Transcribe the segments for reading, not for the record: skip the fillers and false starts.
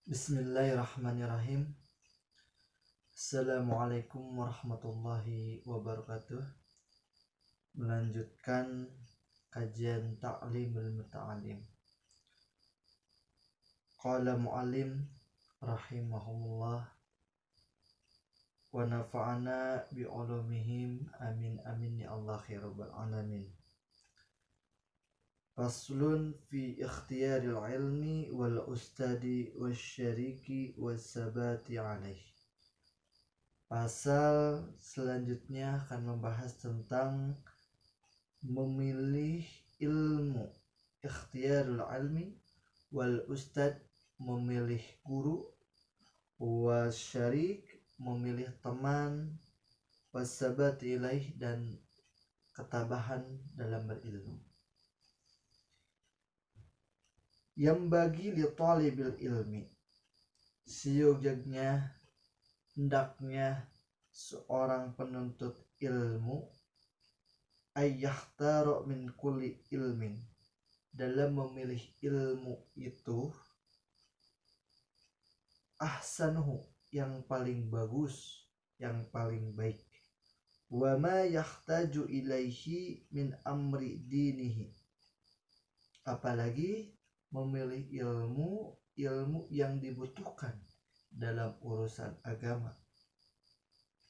Bismillahirrahmanirrahim. Assalamualaikum warahmatullahi wabarakatuh. Melanjutkan kajian Ta'limul Muta'alim. Qala mu'alim rahimahumullah wa nafa'ana bi'ulumihim amin amin ya Allah ya rabbal alamin. Faslun fi ikhtiyaril ilmi wal ustadi wasyariki wassabati alaih. Pasal selanjutnya akan membahas tentang memilih ilmu, ikhtiyarul ilmi wal ustad, memilih guru, wasyarik, memilih teman, wassabati ilaih, dan ketabahan dalam berilmu. Yang bagi li talibil ilmi, seyogyanya, hendaknya seorang penuntut ilmu ayyahtaro min kulli ilmin, dalam memilih ilmu itu ahsanuhu, yang paling bagus, yang paling baik, wa ma yahtaju ilaihi min amri dinihi, apalagi memilih ilmu yang dibutuhkan dalam urusan agama.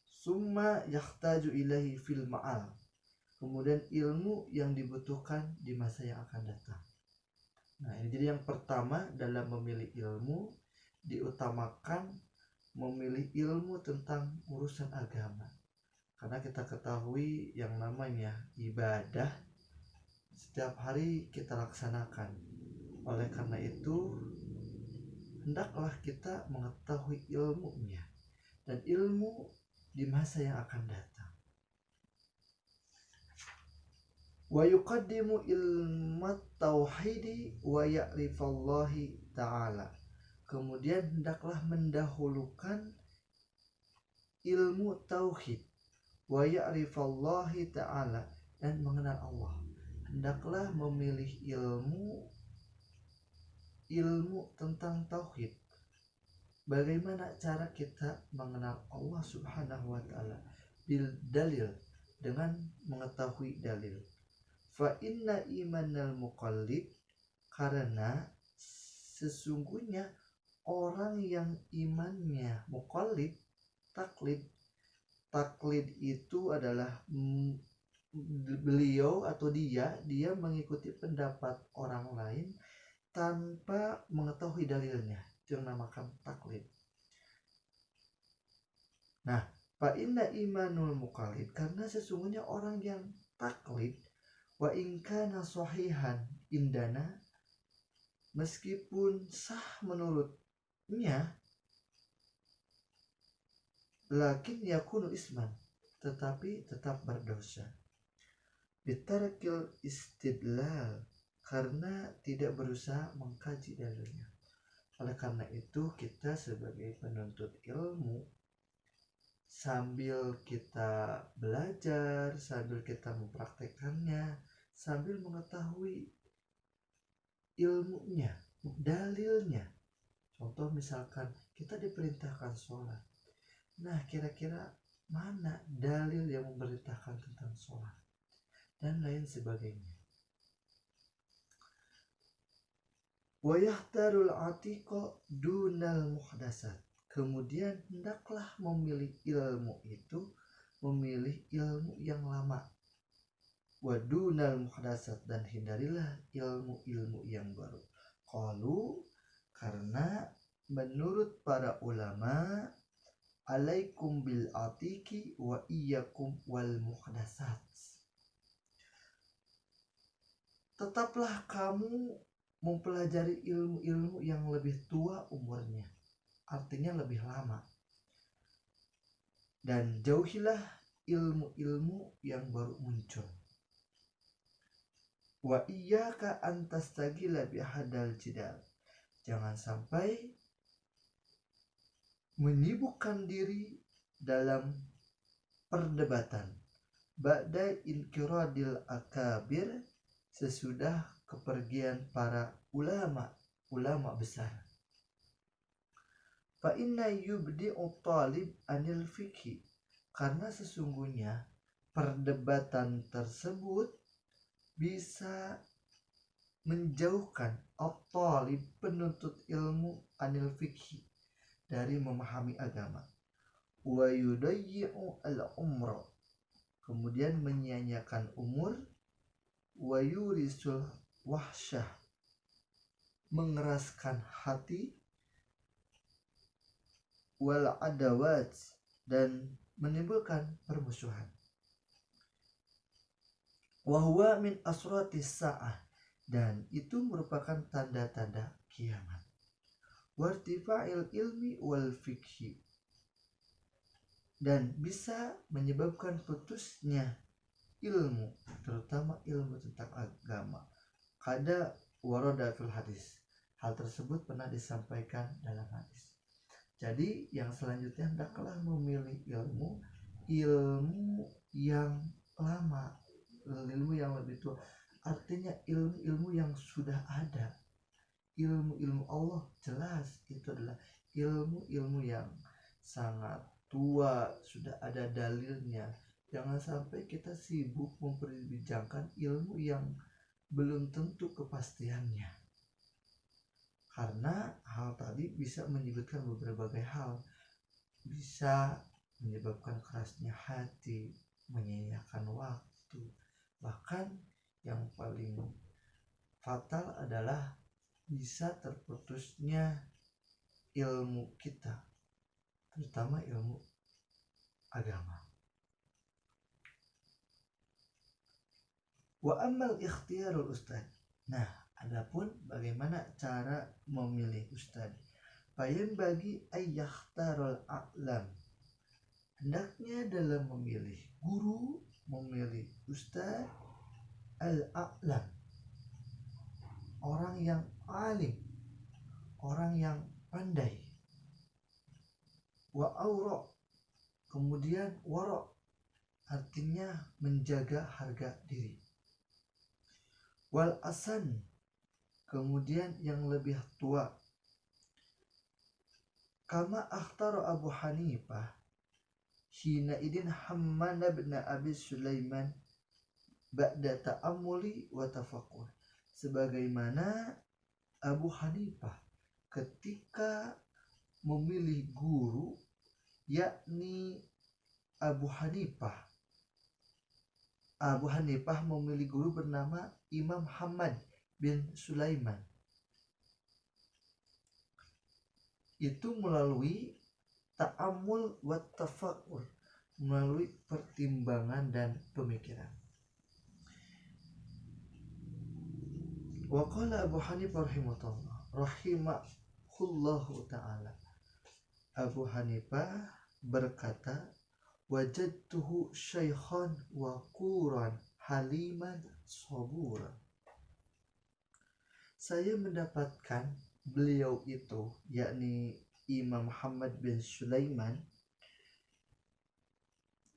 Summa yahtaju ilaihi fil ma'al, kemudian ilmu yang dibutuhkan di masa yang akan datang. Nah, ini jadi yang pertama dalam memilih ilmu, diutamakan memilih ilmu tentang urusan agama. Karena kita ketahui yang namanya ibadah setiap hari kita laksanakan. Oleh karena itu, hendaklah kita mengetahui ilmunya dan ilmu di masa yang akan datang. Wa yuqaddimu ilmat tauhidi wa ya'rifallahi ta'ala. Kemudian hendaklah mendahulukan ilmu tauhid, wa ya'rifallahi ta'ala, dan mengenal Allah. Hendaklah memilih ilmu tentang tauhid. Bagaimana cara kita mengenal Allah Subhanahu wa ta'ala? Bil dalil, dengan mengetahui dalil. Fa inna imanal muqallid, karena sesungguhnya orang yang imannya muqallid, taklid itu adalah beliau atau dia mengikuti pendapat orang lain tanpa mengetahui dalilnya, itu yang namakan taklid. Nah, fa inna imanul muqallid, karena sesungguhnya orang yang taklid, wa in kana sahihan indana, meskipun sah menurutnya, lakin yakunu isman, tetapi tetap berdosa. Bitarkil istidlal, karena tidak berusaha mengkaji dalilnya. Oleh karena itu, kita sebagai penuntut ilmu, sambil kita belajar, sambil kita mempraktekannya, sambil mengetahui ilmunya, dalilnya. Contoh misalkan kita diperintahkan sholat. Nah, kira-kira mana dalil yang memerintahkan tentang sholat? Dan lain sebagainya. Wa yahtarul atiqa dunal muhdasat. Kemudian hendaklah memilih ilmu itu, memilih ilmu yang lama. Wa dunal muhdasat, dan hindarilah ilmu-ilmu yang baru. Qalu, karena menurut para ulama, alaikum bil atiki wa iyyakum wal muhdasat. Tetaplah kamu mempelajari ilmu-ilmu yang lebih tua umurnya, artinya lebih lama, dan jauhilah ilmu-ilmu yang baru muncul. Wa iyyaka an tastagila bihadal jidal, jangan sampai menyibukkan diri dalam perdebatan. Ba'da inqiradil akabir, sesudah kepergian para ulama besar. fa inna yubdi'u talib anil fikhi, karena sesungguhnya perdebatan tersebut bisa menjauhkan at-talib penuntut ilmu anil fikhi dari memahami agama, wa yudayyi'u al-umra, kemudian menyia-nyiakan umur, wa yurisul wahsyah, mengeraskan hati, wal adawat, dan menimbulkan permusuhan. Wa huwa min asratis sa'ah, dan itu merupakan tanda-tanda kiamat. Wartifa'il ilmi wal fikhi, dan bisa menyebabkan putusnya ilmu, terutama ilmu tentang agama. Kada warada fil hadis, hal tersebut pernah disampaikan dalam hadis. Jadi yang selanjutnya hendaklah memilih ilmu yang lama, ilmu yang lebih tua. Artinya ilmu yang sudah ada, ilmu Allah jelas itu adalah ilmu yang sangat tua, sudah ada dalilnya. Jangan sampai kita sibuk memperbincangkan ilmu yang belum tentu kepastiannya, karena hal tadi bisa menyebutkan berbagai hal, bisa menyebabkan kerasnya hati, menyia-nyiakan waktu, bahkan yang paling fatal adalah bisa terputusnya ilmu kita, terutama ilmu agama. Wa ammal ikhtiyarul ustad, nah adapun bagaimana cara memilih ustad, bayan bagi ayyakhtarul a'lam, hendaknya dalam memilih guru, memilih ustad al-a'lam, orang yang alim, orang yang pandai. Wa aura, kemudian wara, artinya menjaga harga diri. Wal asan, kemudian yang lebih tua. Kama akhtara Abu Hanifah hina idin Hammad bin Abi Sulaiman ba'da ta'ammuli wa tafakkur, sebagaimana Abu Hanifah ketika memilih guru, yakni Abu Hanifah memilih guru bernama Imam Hammad bin Sulaiman, itu melalui ta'ammul wa tafakkur, melalui pertimbangan dan pemikiran. Wa qala Abu Hanifah rahimahullahu ta'ala, Abu Hanifah berkata, wajadtuhu syaikhan wa quran haliman saburan, saya mendapatkan beliau itu, yakni Imam Muhammad bin Sulaiman,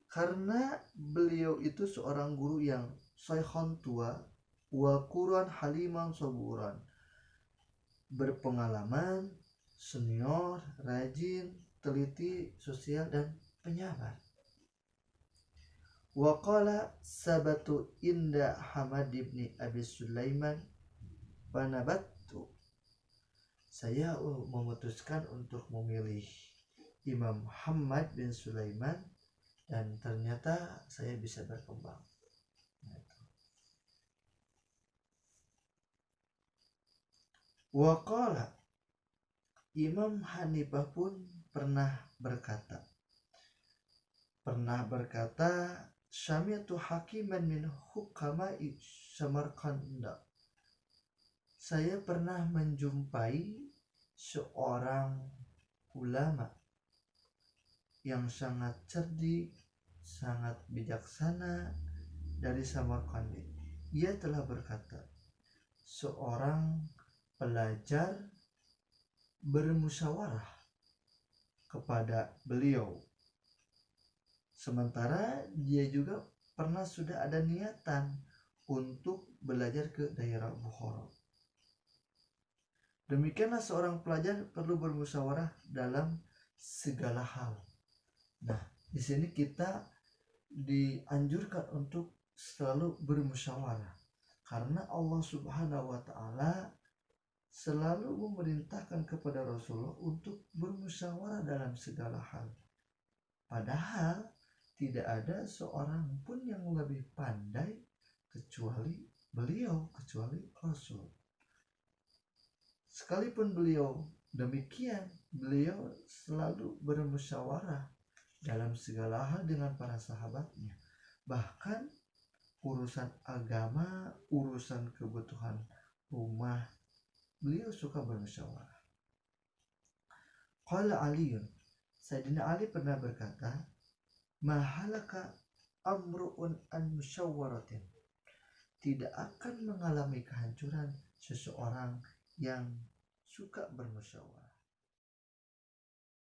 karena beliau itu seorang guru yang syaikhan tua, wa quran haliman saburan, berpengalaman, senior, rajin, teliti, sosial, dan penyabar. Wa qala sabatu inda Hamad ibn Abi Sulaiman panabattu, saya memutuskan untuk memilih Imam Muhammad bin Sulaiman dan ternyata saya bisa berkembang. Wa qala, Imam Hanifah pun pernah berkata, Syami'tu hakiman min hukama'i Samarkanda, saya pernah menjumpai seorang ulama yang sangat cerdik, sangat bijaksana dari Samarkand. Ia telah berkata, seorang pelajar bermusyawarah kepada beliau, sementara dia juga pernah sudah ada niatan untuk belajar ke daerah Bukhara. Demikianlah seorang pelajar perlu bermusyawarah dalam segala hal. Nah, di sini kita dianjurkan untuk selalu bermusyawarah karena Allah Subhanahu wa taala selalu memerintahkan kepada Rasulullah untuk bermusyawarah dalam segala hal. Padahal tidak ada seorang pun yang lebih pandai kecuali beliau, kecuali Rasul. Sekalipun beliau demikian, beliau selalu bermusyawarah dalam segala hal dengan para sahabatnya. Bahkan urusan agama, urusan kebutuhan rumah, beliau suka bermusyawarah. Qala Aliun, Sayyidina Ali pernah berkata, mahalaka amru'un an musyawaratin, tidak akan mengalami kehancuran seseorang yang suka bermusyawarah.